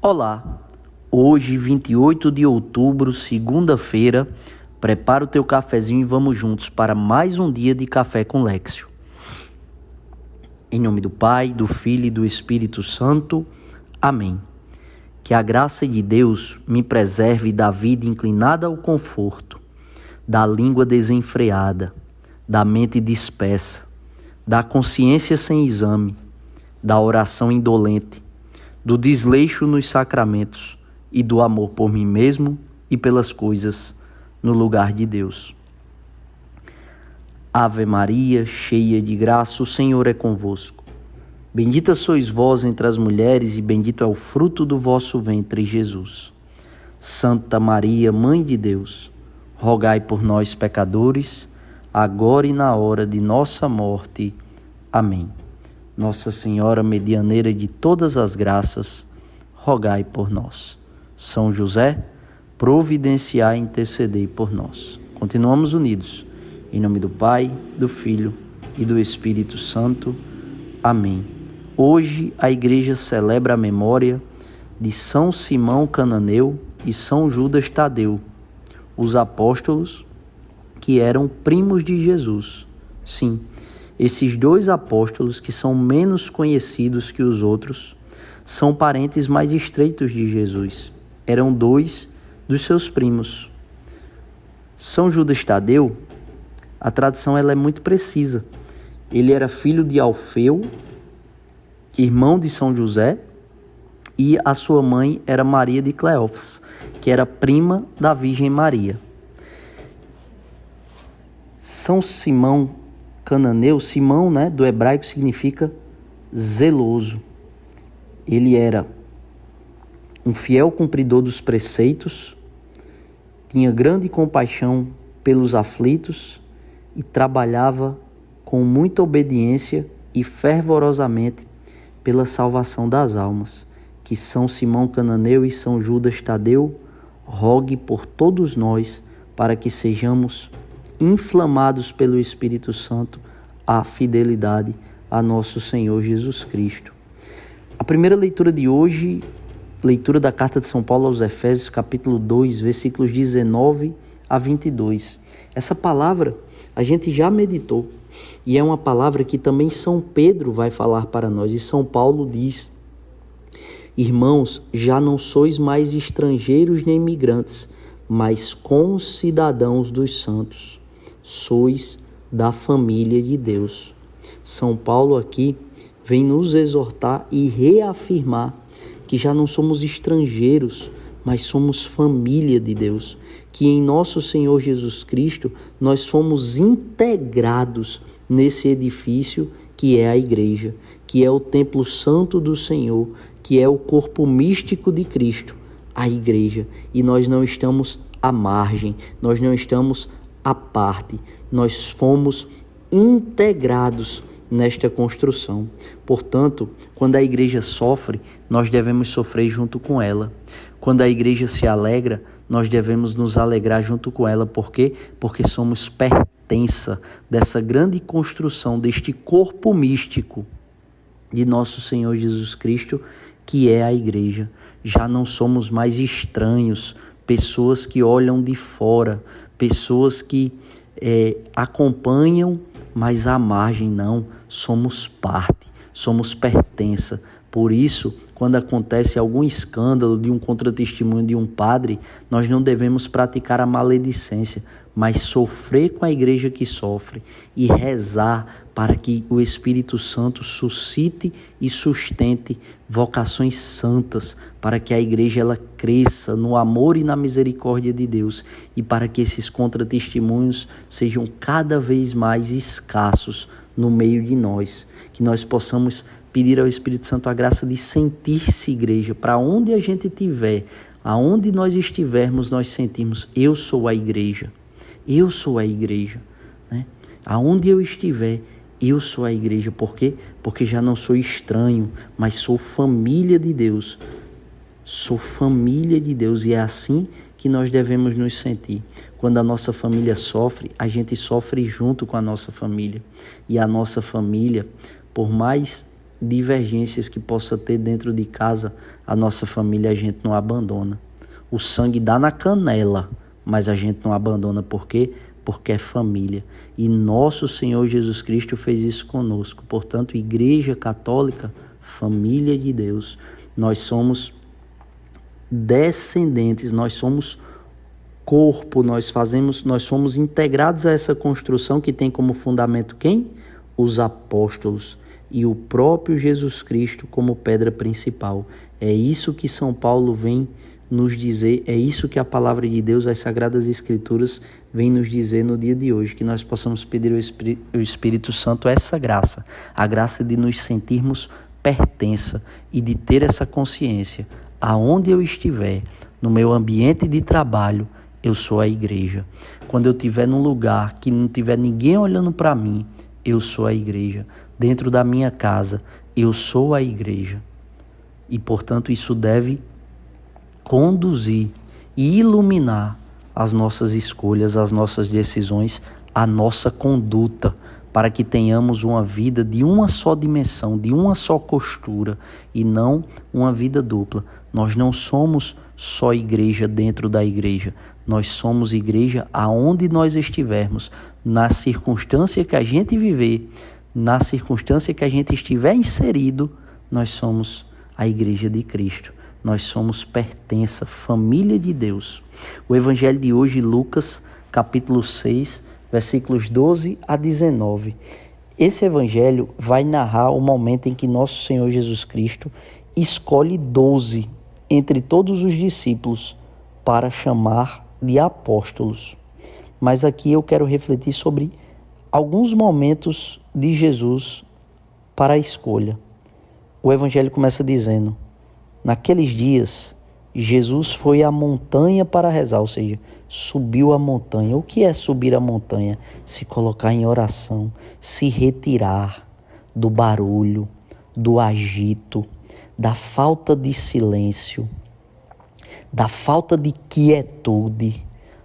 Olá, hoje 28 de outubro, segunda-feira, prepara o teu cafezinho e vamos juntos para mais um dia de Café com Lexio. Em nome do Pai, do Filho e do Espírito Santo. Amém. Que a graça de Deus me preserve da vida inclinada ao conforto, da língua desenfreada, da mente dispersa, da consciência sem exame, da oração indolente, do desleixo nos sacramentos e do amor por mim mesmo e pelas coisas no lugar de Deus. Ave Maria, cheia de graça, o Senhor é convosco. Bendita sois vós entre as mulheres e bendito é o fruto do vosso ventre, Jesus. Santa Maria, Mãe de Deus, rogai por nós, pecadores, agora e na hora de nossa morte. Amém. Nossa Senhora, medianeira de todas as graças, rogai por nós. São José, providenciai e intercedei por nós. Continuamos unidos. Em nome do Pai, do Filho e do Espírito Santo. Amém. Hoje a Igreja celebra a memória de São Simão Cananeu e São Judas Tadeu, os apóstolos que eram primos de Jesus. Sim, esses dois apóstolos, que são menos conhecidos que os outros, são parentes mais estreitos de Jesus. Eram dois dos seus primos. São Judas Tadeu, a tradição ela é muito precisa. Ele era filho de Alfeu, irmão de São José, e a sua mãe era Maria de Cleófas, que era prima da Virgem Maria. São Simão Cananeu, Simão, do hebraico significa zeloso. Ele era um fiel cumpridor dos preceitos, tinha grande compaixão pelos aflitos e trabalhava com muita obediência e fervorosamente pela salvação das almas. Que São Simão Cananeu e São Judas Tadeu rogue por todos nós para que sejamos inflamados pelo Espírito Santo à fidelidade a nosso Senhor Jesus Cristo. A primeira leitura de hoje, leitura da carta de São Paulo aos Efésios, capítulo 2, versículos 19 a 22. Essa palavra a gente já meditou e é uma palavra que também São Pedro vai falar para nós. E São Paulo diz: Irmãos, já não sois mais estrangeiros nem imigrantes, mas concidadãos dos santos. Sois da família de Deus. São Paulo aqui vem nos exortar e reafirmar que já não somos estrangeiros, mas somos família de Deus. Que em nosso Senhor Jesus Cristo nós fomos integrados nesse edifício que é a igreja, que é o templo santo do Senhor, que é o corpo místico de Cristo, a igreja. E nós não estamos à margem, nós não estamos à parte, nós fomos integrados nesta construção. Portanto, quando a igreja sofre, nós devemos sofrer junto com ela. Quando a igreja se alegra, nós devemos nos alegrar junto com ela. Por quê? Porque somos pertença dessa grande construção, deste corpo místico de nosso Senhor Jesus Cristo, que é a igreja. Já não somos mais estranhos, pessoas que olham de fora, pessoas que acompanham, mas à margem. Não, somos parte, somos pertença. Por isso, quando acontece algum escândalo de um contratestemunho de um padre, nós não devemos praticar a maledicência, mas sofrer com a igreja que sofre e rezar para que o Espírito Santo suscite e sustente vocações santas, para que a igreja ela cresça no amor e na misericórdia de Deus e para que esses contratestemunhos sejam cada vez mais escassos no meio de nós, que nós possamos pedir ao Espírito Santo a graça de sentir-se igreja, para onde a gente estiver, aonde nós estivermos, nós sentimos: eu sou a igreja, eu sou a igreja, aonde eu estiver, eu sou a igreja. Por quê? Porque já não sou estranho, mas sou família de Deus. Sou família de Deus e é assim que nós devemos nos sentir. Quando a nossa família sofre, a gente sofre junto com a nossa família. E a nossa família, por mais divergências que possa ter dentro de casa, a nossa família a gente não abandona. O sangue dá na canela, mas a gente não abandona. Por quê? Porque é família. E nosso Senhor Jesus Cristo fez isso conosco. Portanto, Igreja Católica, família de Deus. Nós somos descendentes, nós somos corpo, nós somos integrados a essa construção que tem como fundamento quem? Os apóstolos e o próprio Jesus Cristo como pedra principal. É isso que São Paulo vem nos dizer, é isso que a palavra de Deus, as Sagradas Escrituras, vem nos dizer no dia de hoje, que nós possamos pedir ao Espírito Santo essa graça, a graça de nos sentirmos pertença e de ter essa consciência. Aonde eu estiver, no meu ambiente de trabalho, eu sou a igreja. Quando eu estiver num lugar que não tiver ninguém olhando para mim, eu sou a igreja. Dentro da minha casa, eu sou a igreja. E, portanto, isso deve conduzir e iluminar as nossas escolhas, as nossas decisões, a nossa conduta, para que tenhamos uma vida de uma só dimensão, de uma só costura, e não uma vida dupla. Nós não somos só igreja dentro da igreja, nós somos igreja aonde nós estivermos, na circunstância que a gente viver, na circunstância que a gente estiver inserido, nós somos a igreja de Cristo. Nós somos pertença, família de Deus. O evangelho de hoje, Lucas, capítulo 6, versículos 12 a 19. Esse evangelho vai narrar o momento em que nosso Senhor Jesus Cristo escolhe 12 entre todos os discípulos para chamar de apóstolos. Mas aqui eu quero refletir sobre alguns momentos de Jesus para a escolha. O evangelho começa dizendo: naqueles dias, Jesus foi à montanha para rezar, ou seja, subiu a montanha. O que é subir a montanha? Se colocar em oração, se retirar do barulho, do agito, da falta de silêncio, da falta de quietude.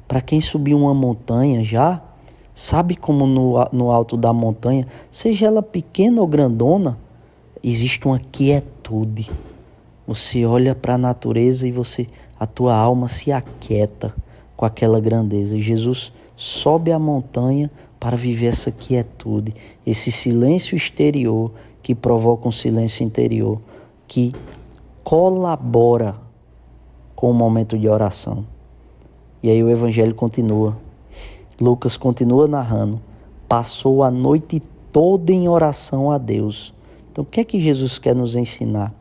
Para quem subiu uma montanha já, sabe como no alto da montanha, seja ela pequena ou grandona, existe uma quietude. Você olha para a natureza e a tua alma se aquieta com aquela grandeza. Jesus sobe a montanha para viver essa quietude, esse silêncio exterior que provoca um silêncio interior, que colabora com o momento de oração. E aí o evangelho continua. Lucas continua narrando. Passou a noite toda em oração a Deus. Então o que é que Jesus quer nos ensinar?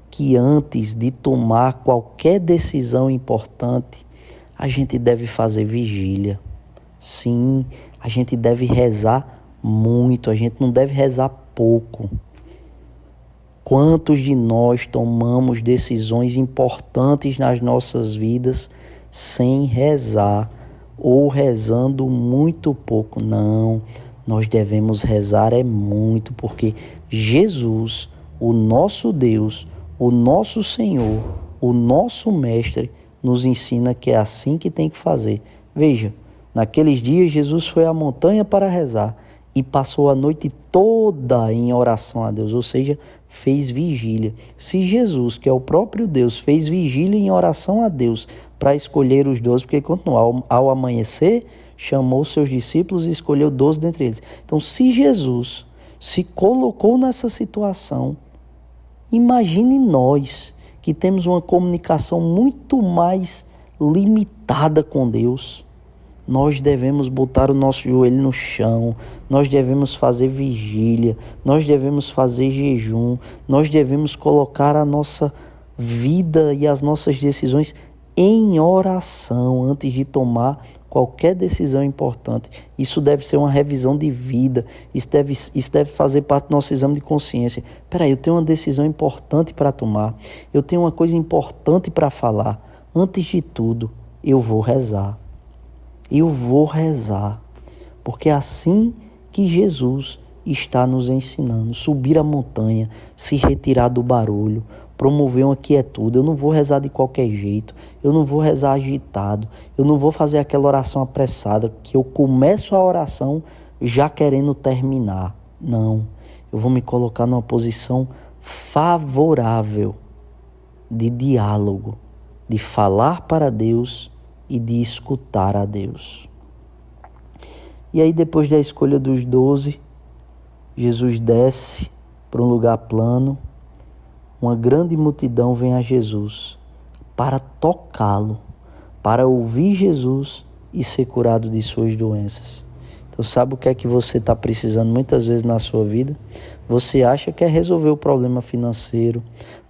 Que antes de tomar qualquer decisão importante, a gente deve fazer vigília. Sim, a gente deve rezar muito, a gente não deve rezar pouco. Quantos de nós tomamos decisões importantes nas nossas vidas sem rezar ou rezando muito pouco? Não, nós devemos rezar muito, porque Jesus, o nosso Deus, o nosso Senhor, o nosso Mestre, nos ensina que é assim que tem que fazer. Veja, naqueles dias Jesus foi à montanha para rezar e passou a noite toda em oração a Deus, ou seja, fez vigília. Se Jesus, que é o próprio Deus, fez vigília em oração a Deus para escolher os 12, porque ao amanhecer chamou seus discípulos e escolheu 12 dentre eles. Então, se Jesus se colocou nessa situação, imagine nós que temos uma comunicação muito mais limitada com Deus. Nós devemos botar o nosso joelho no chão, nós devemos fazer vigília, nós devemos fazer jejum, nós devemos colocar a nossa vida e as nossas decisões em oração antes de tomar qualquer decisão importante. Isso deve ser uma revisão de vida, isso deve fazer parte do nosso exame de consciência. Peraí, eu tenho uma decisão importante para tomar, eu tenho uma coisa importante para falar. Antes de tudo, eu vou rezar. Eu vou rezar, porque é assim que Jesus está nos ensinando. Subir a montanha, se retirar do barulho, promover uma quietude. Eu não vou rezar de qualquer jeito, eu não vou rezar agitado, eu não vou fazer aquela oração apressada, que eu começo a oração já querendo terminar. Não, eu vou me colocar numa posição favorável de diálogo, de falar para Deus e de escutar a Deus. E aí, depois da escolha dos 12, Jesus desce para um lugar plano. Uma grande multidão vem a Jesus para tocá-lo, para ouvir Jesus e ser curado de suas doenças. Então, sabe o que é que você está precisando muitas vezes na sua vida? Você acha que é resolver o problema financeiro,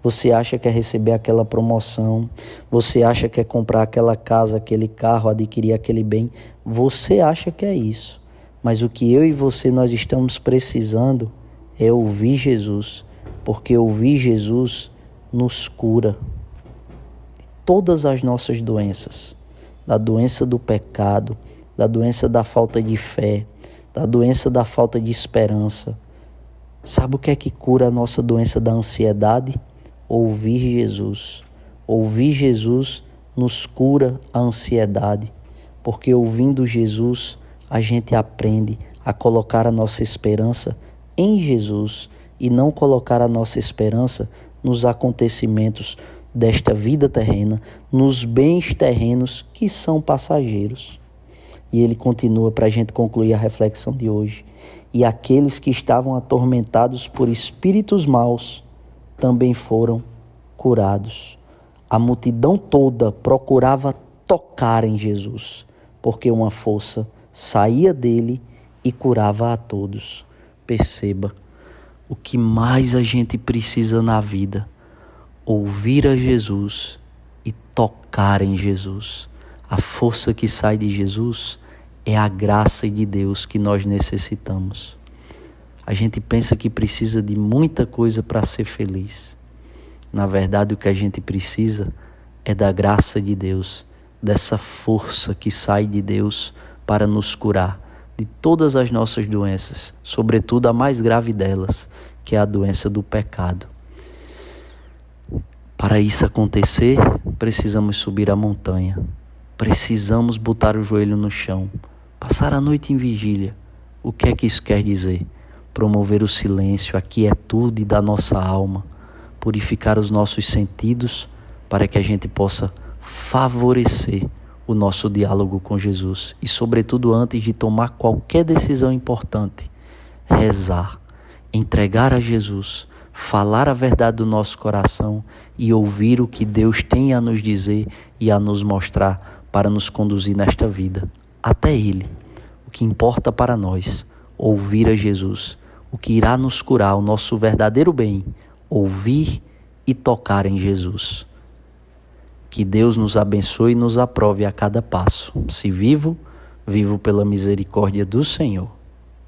você acha que é receber aquela promoção, você acha que é comprar aquela casa, aquele carro, adquirir aquele bem. Você acha que é isso. Mas o que eu e você nós estamos precisando é ouvir Jesus, porque ouvir Jesus nos cura de todas as nossas doenças, da doença do pecado, da doença da falta de fé, da doença da falta de esperança. Sabe o que é que cura a nossa doença da ansiedade? Ouvir Jesus. Ouvir Jesus nos cura a ansiedade, porque ouvindo Jesus a gente aprende a colocar a nossa esperança em Jesus e não colocar a nossa esperança nos acontecimentos desta vida terrena, nos bens terrenos que são passageiros. E ele continua para a gente concluir a reflexão de hoje. E aqueles que estavam atormentados por espíritos maus também foram curados. A multidão toda procurava tocar em Jesus, porque uma força saía dele e curava a todos. Perceba, o que mais a gente precisa na vida: ouvir a Jesus e tocar em Jesus. A força que sai de Jesus é a graça de Deus que nós necessitamos. A gente pensa que precisa de muita coisa para ser feliz. Na verdade, o que a gente precisa é da graça de Deus, dessa força que sai de Deus para nos curar de todas as nossas doenças, sobretudo a mais grave delas, que é a doença do pecado. Para isso acontecer, precisamos subir a montanha. Precisamos botar o joelho no chão, passar a noite em vigília. O que é que isso quer dizer? Promover o silêncio, a quietude da nossa alma, purificar os nossos sentidos para que a gente possa favorecer o nosso diálogo com Jesus e, sobretudo, antes de tomar qualquer decisão importante, rezar, entregar a Jesus, falar a verdade do nosso coração e ouvir o que Deus tem a nos dizer e a nos mostrar para nos conduzir nesta vida até Ele. O que importa para nós, ouvir a Jesus, o que irá nos curar, o nosso verdadeiro bem, ouvir e tocar em Jesus. Que Deus nos abençoe e nos aprove a cada passo. Se vivo, vivo pela misericórdia do Senhor.